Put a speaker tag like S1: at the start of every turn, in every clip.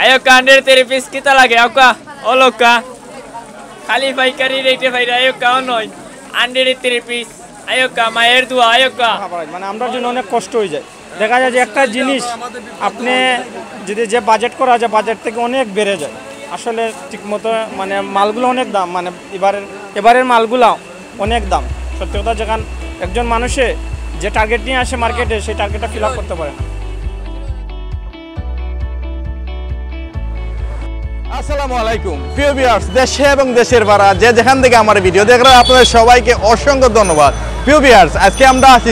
S1: Ayo ka 100 piece kita lagi ayo ka olo ka খালি পাইকারি রেটে ভাইরা আয়ো কা নয় 100 piece আয়ো কা মায়ের দোয়া আয়ো কা
S2: মানে আমরার জন্য অনেক কষ্ট হয়ে যায় দেখা যায় যে একটা জিনিস আপনি যদি যে বাজেট করা যায় বাজেট থেকে অনেক বেড়ে যায় আসলে ঠিকমতো মানে মালগুলো অনেক দাম মানে এবারের মালগুলো অনেক দাম সত্যি কথা যেখান একজন মানুষে যে টার্গেট নিয়ে আসে মার্কেটে সেই টার্গেটটা ফিল আপ করতে পারে না।
S3: আসসালামু আলাইকুম প্রিয় ভিউয়ার্স দেশে এবং দেশের বাইরে যে যেখান থেকে আমার ভিডিও দেখছেন আপনাদের সবাইকে অসংখ্য ধন্যবাদ। প্রিয় ভিউয়ার্স আজকে আমরা আছি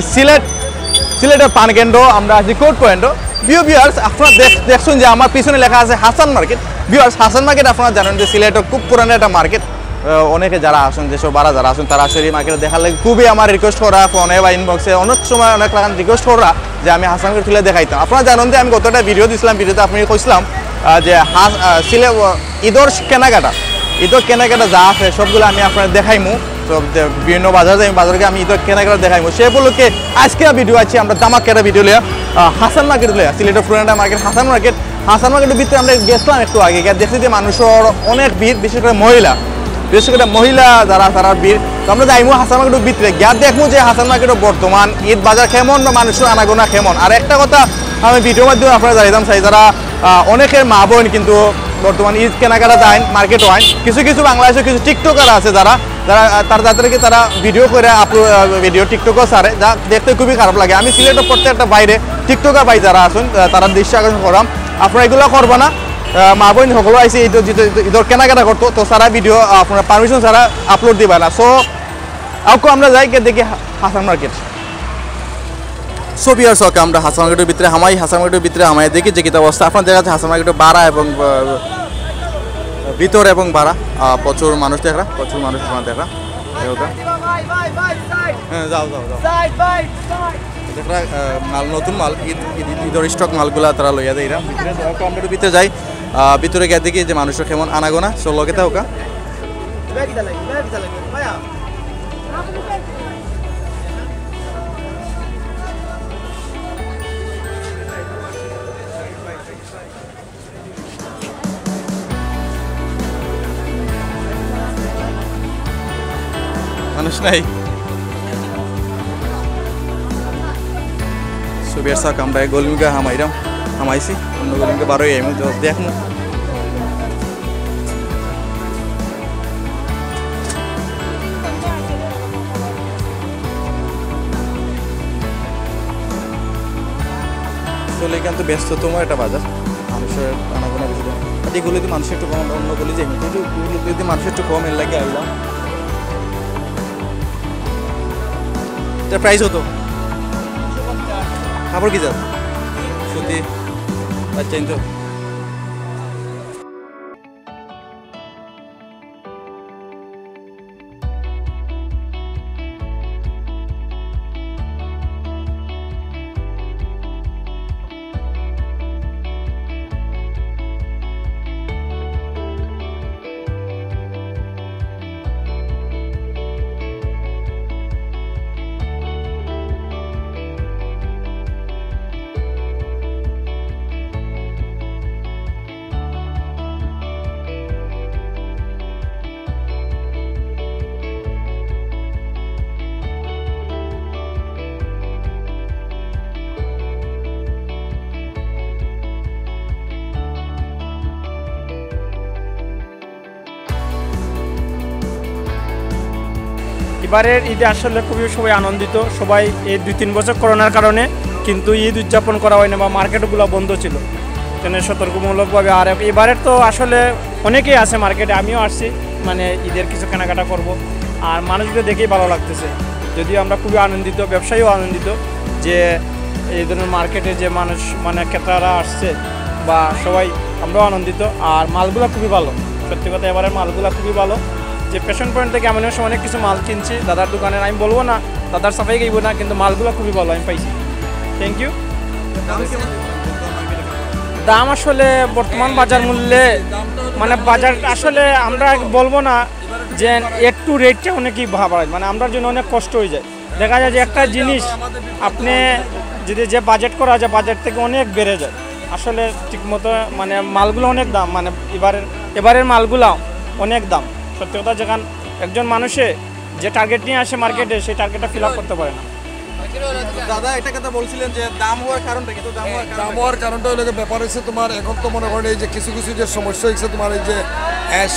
S3: সিলেটের পানকেন্দ্র আমরা আছি কোর্ট পয়েন্ট। প্রিয় ভিউয়ার্স আপনারা দেখছেন যে আমার পিছনে লেখা আছে Hasan market. Viewers Hasan market আপনারা জানেন যে সিলেটের খুব পুরানো একটা মার্কেট। অনেকে যারা আসেন যেসব বারা যারা আসেন তারা আসলে এই মার্কেটে দেখার লাগে খুবই আমার রিকোয়েস্ট করা ফোনে বা ইনবক্সে অনেক সময় অনেক রকম রিকোয়েস্ট করা যে আমি হাসান মার্কেট তুলে দেখাইতাম। আপনারা জানেন যে আমি গতটা ভিডিও দিয়েছিলাম ভিডিওতে আপনি কইছিলাম যে ঈদের কেনাকাটা যা আছে সবগুলো আমি আপনাদের দেখাইমু সব বিভিন্ন বাজারে বাজারকে আমি ঈদের কেনাকাটা দেখাইমু সে উপলক্ষে আজকে ভিডিও আছে আমরা ধামাকা ভিডিও লিয়া হাসান মার্কেট লিয়া সিলেটের পুরানা মার্কেট হাসান মার্কেটের ভিতরে আমরা গেছিলাম একটু আগে দেখছি যে মানুষের অনেক ভিড় বিশেষ করে মহিলা যারা তারা ভিড় তো আমরা যাইমু হাসান মার্কেটের ভিতরে গিয়ে দেখবো যে হাসান মার্কেটের বর্তমান ঈদ বাজার কেমন মানুষের আনাগোনা কেমন। আর একটা কথা আমি ভিডিওর মাধ্যমে আপনারা জানাইতাম চাই যারা অনেকের মা বোন কিন্তু বর্তমান ঈদ কেনাকাটা যায় মার্কেট হয় কিছু বাংলাদেশের কিছু টিকটকার আছে যারা তাদেরকে তারা ভিডিও করে ভিডিও টিকটকও ছাড়ে যা দেখতে খুবই খারাপ লাগে। আমি সিলেটের প্রত্যেকটা বাইরে টিকটকার ভাই যারা আছেন তারা দৃশ্য আকর্ষণ করাম আপনারা এগুলো করবো না মা বোন সকলো আইসি ঈদের কেনাকাটা করতো তো সারা ভিডিও আপনার পারমিশন ছাড়া আপলোড দিবা না। সো আউকে আমরা যাই দেখি হাসান মার্কেট ছবি আর শখ আমরা হাসান মার্কেটের ভিতরে হাসান মার্কেটের ভিতরে দেখি যে কী অবস্থা আপনার দেখা যাচ্ছে হাসান মার্কেটের ভাড়া এবং ভিতর এবং ভাড়া প্রচুর মানুষ দেখা আপনার দেখা হ্যাঁ যাও দেখা মাল নতুন মাল ঈদের স্টক মালগুলা তারা লইয়া দেয় ভিতরে আমরা ভিতরে যাই ভিতরে গিয়ে দেখি যে মানুষের কেমন আনাগোনা সো লগে থাকা মানুষ নাই সুবিয়ার শাক আমরা গলিমকে হামাইছি অন্য গলিমকে বারোই আইমু দেখমু চলে কিন্তু ব্যস্ততম একটা বাজার মানুষের আনাগোনা বেশি এগুলোতে মানুষের একটু কম অন্য গলি যাই যদি মানুষের একটু কম এর লাগে আইলাম প্রাইস হতো খাবার কি যাবে সত্যি আচ্ছা তো
S2: এবারের ঈদে আসলে খুবই সবাই আনন্দিত সবাই এই 2-3 বছর করোনার কারণে কিন্তু ঈদ উদযাপন করা হয় না বা মার্কেটগুলো বন্ধ ছিল জন্য সতর্কমূলকভাবে। আর এবারের তো আসলে অনেকেই আছে মার্কেটে আমিও আসছি মানে ঈদের কিছু কেনাকাটা করব আর মানুষদের দেখেই ভালো লাগতেছে যদিও আমরা খুবই আনন্দিত ব্যবসায়ীও আনন্দিত যে এই ধরনের মার্কেটে যে মানুষ মানে ক্রেতারা আসছে বা সবাই আমরাও আনন্দিত আর মালগুলো খুবই ভালো সত্যি কথা এবারের মালগুলো খুবই ভালো যে ফ্যাশন পয়েন্ট থেকে আমি অনেক কিছু মাল কিনছি দাদার দোকানের আমি বলবো না দাদার সাফাই গাইব না কিন্তু মালগুলো খুবই ভালো আমি পাইছি থ্যাংক ইউ। দাম আসলে বর্তমান বাজার মূল্যে মানে বাজার আসলে আমরা বলবো না যে একটু রেটটা অনেকই বাড়ায় মানে আমরার জন্য অনেক কষ্ট হয়ে যায় দেখা যায় যে একটা জিনিস আপনি যদি যে বাজেট করা যায় বাজেট থেকে অনেক বেড়ে যায় আসলে ঠিকমতো মানে মালগুলো অনেক দাম, মানে এবারের মালগুলো অনেক দাম সত্যি কথা। যেখানে একজন মানুষে যে টার্গেট নিয়ে আসে মার্কেটে সেই টার্গেটটা ফিল আপ করতে পারে না।
S3: দাদা একটা কথা বলছিলেন যে দাম হওয়ার কারণটা কিন্তু
S4: দাম হওয়ার কারণটা হলো যে ব্যাপার হচ্ছে তোমার এখন তো মনে করেন এই যে কিছু কিছু যে সমস্যা হয়েছে তোমার এই যে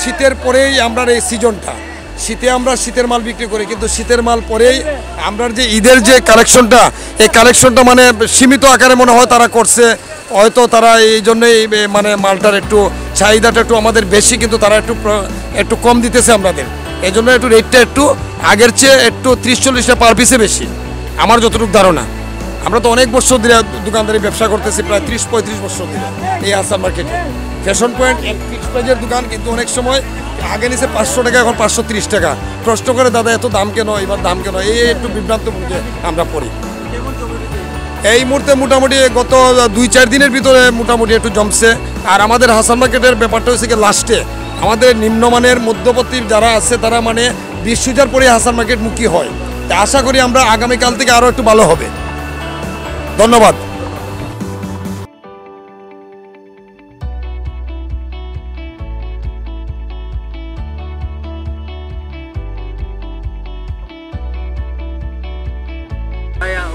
S4: শীতের পরেই আমরা এই সিজনটা শীতে আমরা শীতের মাল বিক্রি করি, কিন্তু শীতের মাল পরেই আমরা যে ঈদের যে কালেকশনটা এই কালেকশনটা মানে সীমিত আকারে মনে হয় তারা করছে, হয়তো তারা এই জন্যই মানে মালটার একটু চাহিদাটা একটু আমাদের বেশি, কিন্তু তারা একটু কম দিতেছে আমাদের, এই জন্য একটু রেটটা একটু আগের চেয়ে একটু 30-40 পার পিসে বেশি আমার যতটুকু ধারণা। আমরা তো অনেক বছর ধরে দোকানদারি ব্যবসা করতেছি, প্রায় 30-35 বছর ধরে এই আসাম মার্কেটে। ফ্যাশন পয়েন্ট এক ফিক্সড প্রাইজের দোকান, কিন্তু অনেক সময় আগে নিচে 500 টাকা, এখন 530 টাকা। প্রশ্ন করে দাদা এত দাম কেন, এবার দাম কেন, এই একটু বিভ্রান্ত মধ্যে আমরা পড়ি। এই মুহূর্তে মোটামুটি গত 2-4 দিনের ভিতরে মোটামুটি একটু জমছে। আর আমাদের হাসান মার্কেটের ব্যাপারটা হচ্ছে কি লাস্টে আমাদের নিম্নমানের মধ্যবর্তী যারা আছে তারা মানে 20,000 পরে হাসান মার্কেট মুখী হয়। তা আশা করি আমরা আগামীকাল থেকে আরও একটু ভালো হবে। ধন্যবাদ।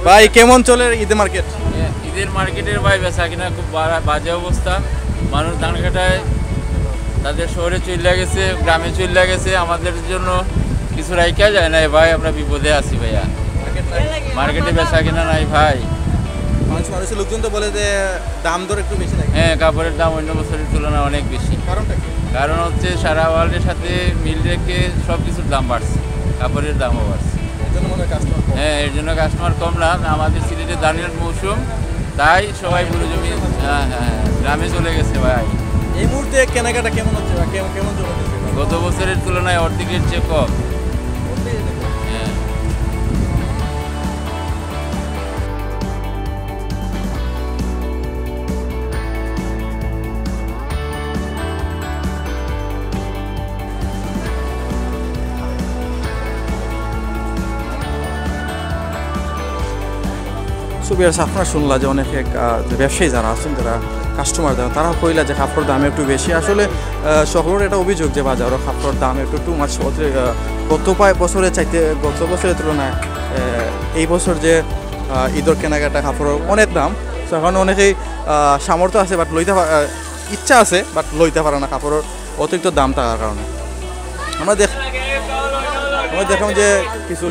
S3: ভাই কেমন চলে ঈদের মার্কেট?
S1: ঈদের মার্কেটের ভাই বেচা কিনা খুব বাজে অবস্থা। মানুষ ধান কাটায় তাদের শহরে চলে গেছে, গ্রামে চলে গেছে, আমাদের জন্য কিছু রাইকা যায় না ভাই, আমরা বিপদে আছি ভাইয়া। মার্কেটে বেচা কিনা নাই ভাই।
S3: মানুষের লোকজন তো বলে যে দাম দর একটু বেশি লাগে।
S1: হ্যাঁ, কাপড়ের দাম অন্য বছরের তুলনায় অনেক বেশি।
S3: কারণটা কি?
S1: কারণ হচ্ছে সারা ওয়ার্ল্ডের সাথে মিল রেখে সব কিছুর দাম বাড়ছে, কাপড়ের দামও বাড়ছে। হ্যাঁ, এর জন্য কাস্টমার কম না, আমাদের সিলেটে ধানের মৌসুম, তাই সবাই পুরো জমি গ্রামে চলে গেছে ভাই।
S3: এই মুহূর্তে কেনাকাটা কেমন হচ্ছে বা কেমন চলছে?
S1: গত বছরের তুলনায় অর্ধেকের চেয়ে কম। হ্যাঁ,
S5: সুবিয়ার্স আপনারা শুনলা যে অনেক যে ব্যবসায়ী যারা আছেন, যারা কাস্টমার যারা, তারা কইলা যে কাপড়ের দাম একটু বেশি। আসলে শহরের এটা অভিযোগ যে বাজারও কাপড়ের দাম একটু টু মাছ গত বছরের চাইতে, গত বছরের তুলনায় এই বছর যে ঈদের কেনাকাটা কাপড়ের অনেক দাম। এখন অনেকেই সামর্থ্য আছে বাট লইতে ইচ্ছা আছে বাট লইতে পারে না কাপড়ের অতিরিক্ত দাম থাকার কারণে। আমরা দেখলাম যে কিছু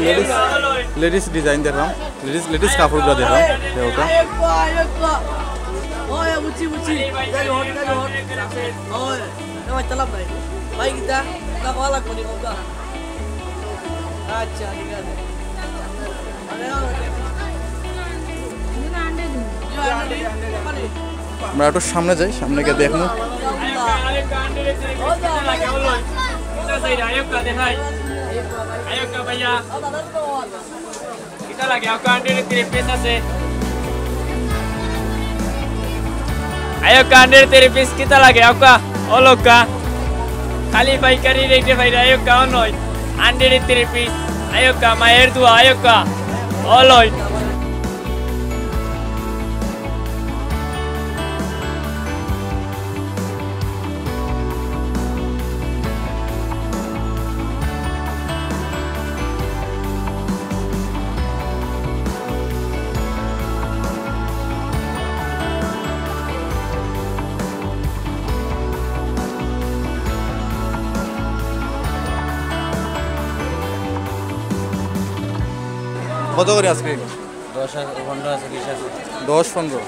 S5: লেডিস ডিজাইন দেখলাম, লেডিস কাপড়গুলো দেখলাম ওটা। আমরা একটু সামনে যাই, সামনে গিয়ে দেখবো।
S1: Ayo ka, under 3 piece kita lagi. Ayo ka, olog ka. Kali paikari rate bhai, ayo ka onoy. Under 3 piece. Ayo ka, maher dua, ayo ka. Oloy.
S5: কত করে আজকে?
S1: 10-15 আছে, 20 আছে।
S5: 10-15।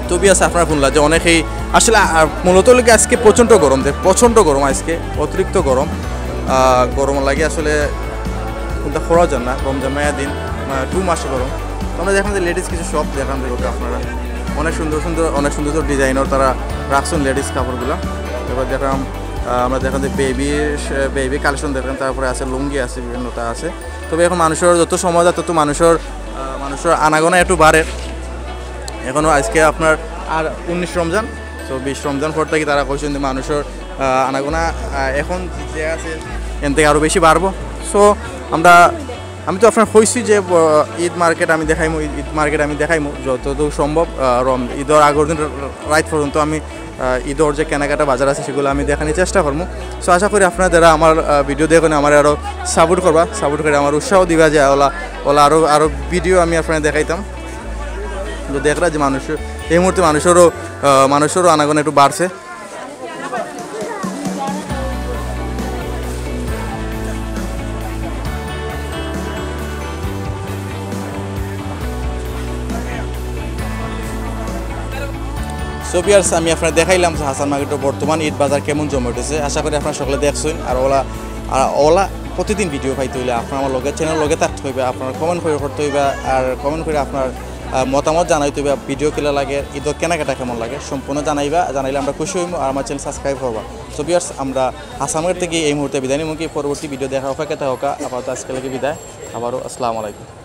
S5: তো বিয়াস আপনারা শুনলা যে অনেকেই আসলে মূলত লোকে আজকে প্রচণ্ড গরম আজকে অতিরিক্ত গরম গরম লাগে আসলে কোনটা খরা যান না রমজান মায়া দিন 2 মাস গরম। তো আমরা দেখলাম যে লেডিস কিছু শপ দেখান দেবো আপনারা অনেক সুন্দর ডিজাইনার তারা রাখছেন লেডিস কাপড়গুলো। এবার দেখলাম আমরা দেখলাম যে বেবি কালেকশন দেখলাম, তারপরে আছে লুঙ্গি আছে, বিভিন্নতা আছে। তবে এখন মানুষের যত সময় যায় তত মানুষের আনাগোনা একটু বাড়ে। এখনও আজকে আপনার আর 19 রমজান, তো 20 রমজান পর থেকে তারা কইছেন যে মানুষের আনাগোনা এখন যে আছে এর থেকে আরও বেশি বাড়বো। সো আমি তো আপনার কইছি যে ঈদ মার্কেট আমি দেখাইমু যতদূর সম্ভব। ঈদের আগের দিন রাত পর্যন্ত আমি ঈদের যে কেনাকাটা বাজার আছে সেগুলো আমি দেখানোর চেষ্টা করবো। সো আশা করি আপনারা যারা আমার ভিডিও দেখেন আমার আরও সাপোর্ট করে আমার উৎসাহ দিবা যে ওলা আরও ভিডিও আমি আপনারা দেখাইতাম। তো দেখলা যে এই মুহূর্তে মানুষেরও আনাগোনা একটু বাড়ছে। সো ভিউয়ার্স আমি আপনারা দেখাইলাম যে হাসান মার্কেটের বর্তমান ঈদ বাজার কেমন জমে উঠেছে। আশা করি আপনারা সকলে দেখছেন। আর ওলা প্রতিদিন ভিডিও পাইতে হইলে আপনার আমার চ্যানেল লগে থাকতে হইবে, আপনার কমেন্ট করে করতে হইবে, আর কমেন্ট করে আপনার মতামত জানাইতে হইবে ভিডিও কিলা লাগে, ঈদের কেনাকাটা কেমন লাগে সম্পূর্ণ জানাইলে আমরা খুশি হইব আর আমার চ্যানেল সাবস্ক্রাইব করবা। সো ভিউয়ার্স আমরা হাসান মার্কেট থেকে এই মুহূর্তে বিদায় নিব, পরবর্তী ভিডিও দেখা অপেক্ষা থাকা আপাতত আজকে লাগে বিদায়। আবারও আসসালামু আলাইকুম।